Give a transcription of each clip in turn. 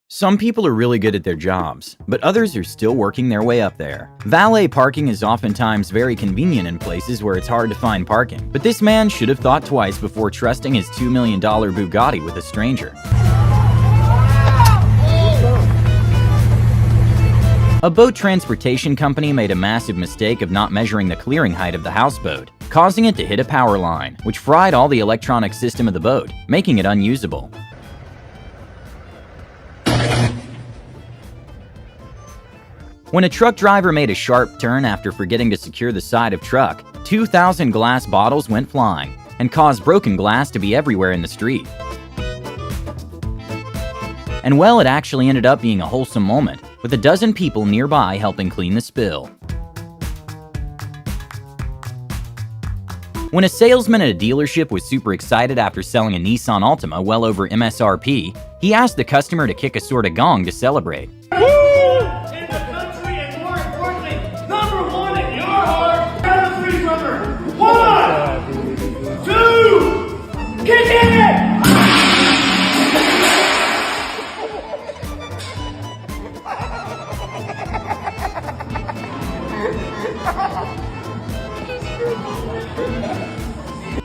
Some people are really good at their jobs, but others are still working their way up there. Valet parking is oftentimes very convenient in places where it's hard to find parking, but this man should have thought twice before trusting his $2 million Bugatti with a stranger. A boat transportation company made a massive mistake of not measuring the clearing height of the houseboat, causing it to hit a power line, which fried all the electronic system of the boat, making it unusable. When a truck driver made a sharp turn after forgetting to secure the side of truck, 2,000 glass bottles went flying and caused broken glass to be everywhere in the street. And well, it actually ended up being a wholesome moment, with a dozen people nearby helping clean the spill. When a salesman at a dealership was super excited after selling a Nissan Altima well over MSRP, he asked the customer to kick a sort of gong to celebrate.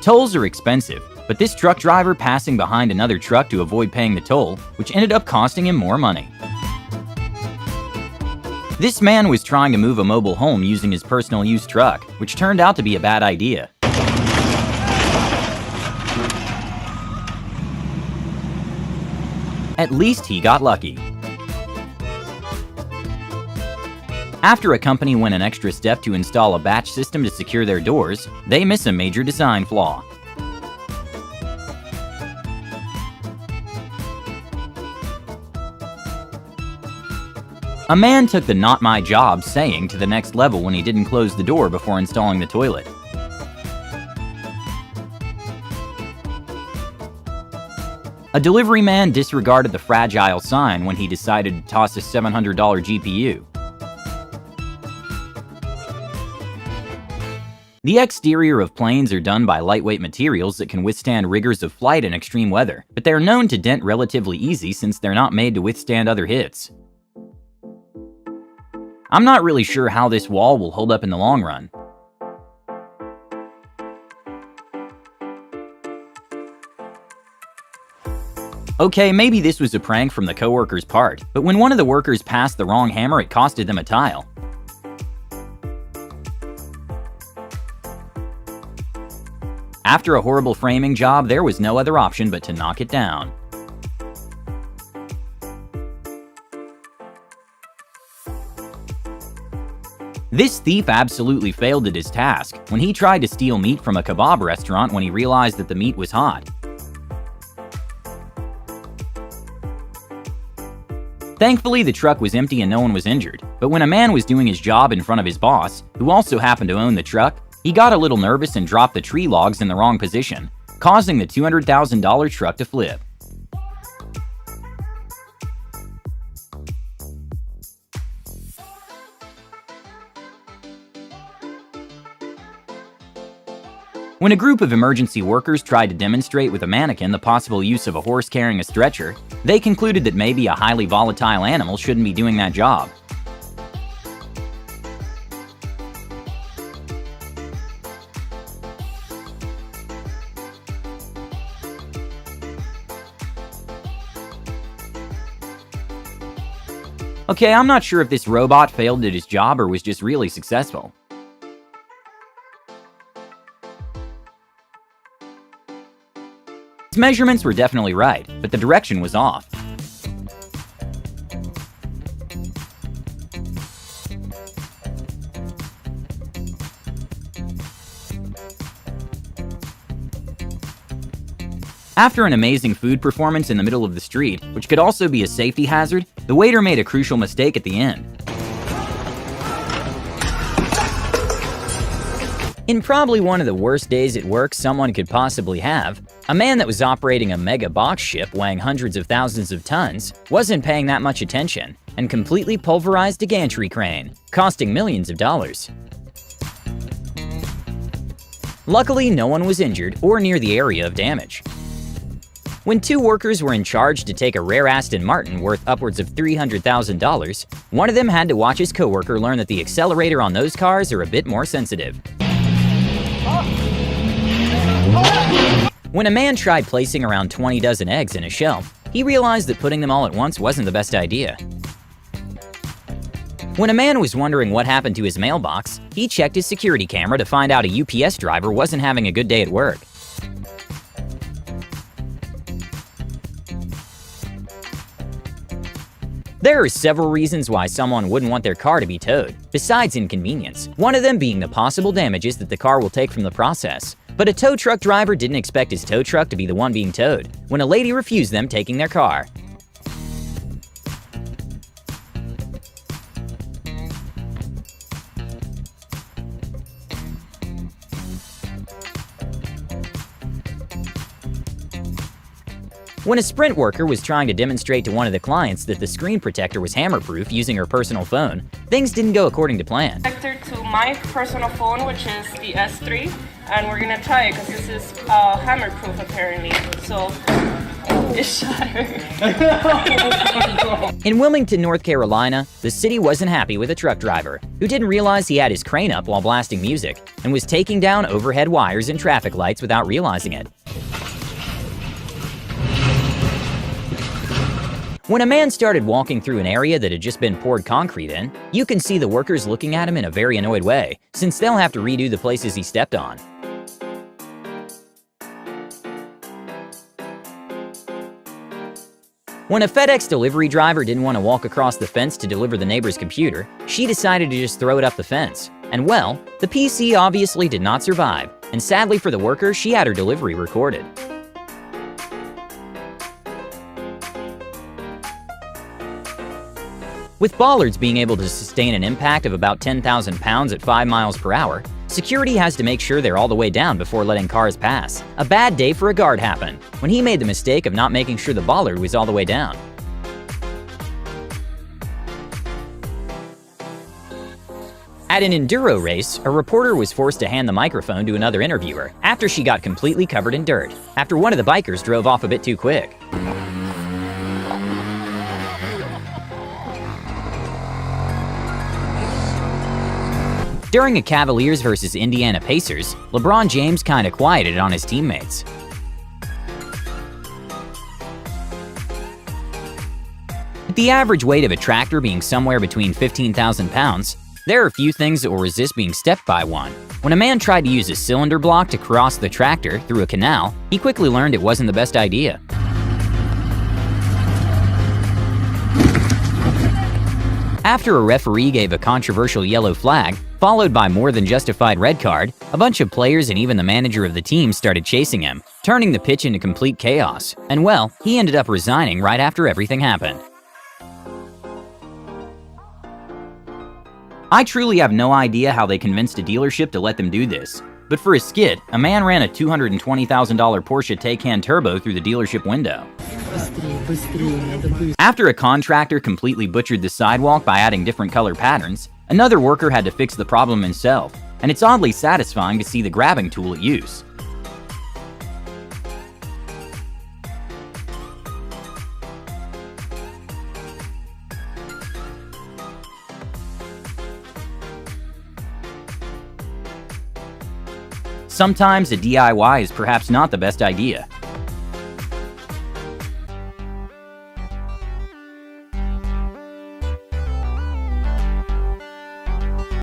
Tolls are expensive, but this truck driver passing behind another truck to avoid paying the toll, which ended up costing him more money. This man was trying to move a mobile home using his personal use truck, which turned out to be a bad idea. At least he got lucky. After a company went an extra step to install a batch system to secure their doors, they miss a major design flaw. A man took the "not my job" saying to the next level when he didn't close the door before installing the toilet. A delivery man disregarded the fragile sign when he decided to toss a $700 GPU. The exterior of planes are done by lightweight materials that can withstand rigors of flight in extreme weather, but they are known to dent relatively easy since they're not made to withstand other hits. I'm not really sure how this wall will hold up in the long run. Okay, maybe this was a prank from the coworker's part, but when one of the workers passed the wrong hammer, it costed them a tile. After a horrible framing job, there was no other option but to knock it down. This thief absolutely failed at his task when he tried to steal meat from a kebab restaurant when he realized that the meat was hot. Thankfully, the truck was empty and no one was injured, but when a man was doing his job in front of his boss, who also happened to own the truck, he got a little nervous and dropped the tree logs in the wrong position, causing the $200,000 truck to flip. When a group of emergency workers tried to demonstrate with a mannequin the possible use of a horse carrying a stretcher, they concluded that maybe a highly volatile animal shouldn't be doing that job. Okay, I'm not sure if this robot failed at his job or was just really successful. His measurements were definitely right, but the direction was off. After an amazing food performance in the middle of the street, which could also be a safety hazard, the waiter made a crucial mistake at the end. In probably one of the worst days at work someone could possibly have, a man that was operating a mega box ship weighing hundreds of thousands of tons wasn't paying that much attention and completely pulverized a gantry crane, costing millions of dollars. Luckily, no one was injured or near the area of damage. When two workers were in charge to take a rare Aston Martin worth upwards of $300,000, one of them had to watch his coworker learn that the accelerator on those cars are a bit more sensitive. When a man tried placing around 20 dozen eggs in a shelf, he realized that putting them all at once wasn't the best idea. When a man was wondering what happened to his mailbox, he checked his security camera to find out a UPS driver wasn't having a good day at work. There are several reasons why someone wouldn't want their car to be towed, besides inconvenience, one of them being the possible damages that the car will take from the process. But a tow truck driver didn't expect his tow truck to be the one being towed when a lady refused them taking their car. When a Sprint worker was trying to demonstrate to one of the clients that the screen protector was hammer-proof using her personal phone, things didn't go according to plan. Protector to my personal phone, which is the S3, and we're gonna try it because this is hammer-proof apparently. So it's shattered. In Wilmington, North Carolina, the city wasn't happy with a truck driver who didn't realize he had his crane up while blasting music and was taking down overhead wires and traffic lights without realizing it. When a man started walking through an area that had just been poured concrete in, you can see the workers looking at him in a very annoyed way, since they'll have to redo the places he stepped on. When a FedEx delivery driver didn't want to walk across the fence to deliver the neighbor's computer, she decided to just throw it up the fence. And well, the PC obviously did not survive, and sadly for the worker, she had her delivery recorded. With bollards being able to sustain an impact of about 10,000 pounds at 5 miles per hour, security has to make sure they're all the way down before letting cars pass. A bad day for a guard happened when he made the mistake of not making sure the bollard was all the way down. At an enduro race, a reporter was forced to hand the microphone to another interviewer after she got completely covered in dirt, after one of the bikers drove off a bit too quick. During a Cavaliers vs. Indiana Pacers, LeBron James kinda quieted on his teammates. With the average weight of a tractor being somewhere between 15,000 pounds, there are few things that will resist being stepped by one. When a man tried to use a cylinder block to cross the tractor through a canal, he quickly learned it wasn't the best idea. After a referee gave a controversial yellow flag, followed by more than justified red card, a bunch of players and even the manager of the team started chasing him, turning the pitch into complete chaos. And well, he ended up resigning right after everything happened. I truly have no idea how they convinced a dealership to let them do this. But for a skit, a man ran a $220,000 Porsche Taycan Turbo through the dealership window. After a contractor completely butchered the sidewalk by adding different color patterns, another worker had to fix the problem himself, and it's oddly satisfying to see the grabbing tool at use. Sometimes a DIY is perhaps not the best idea,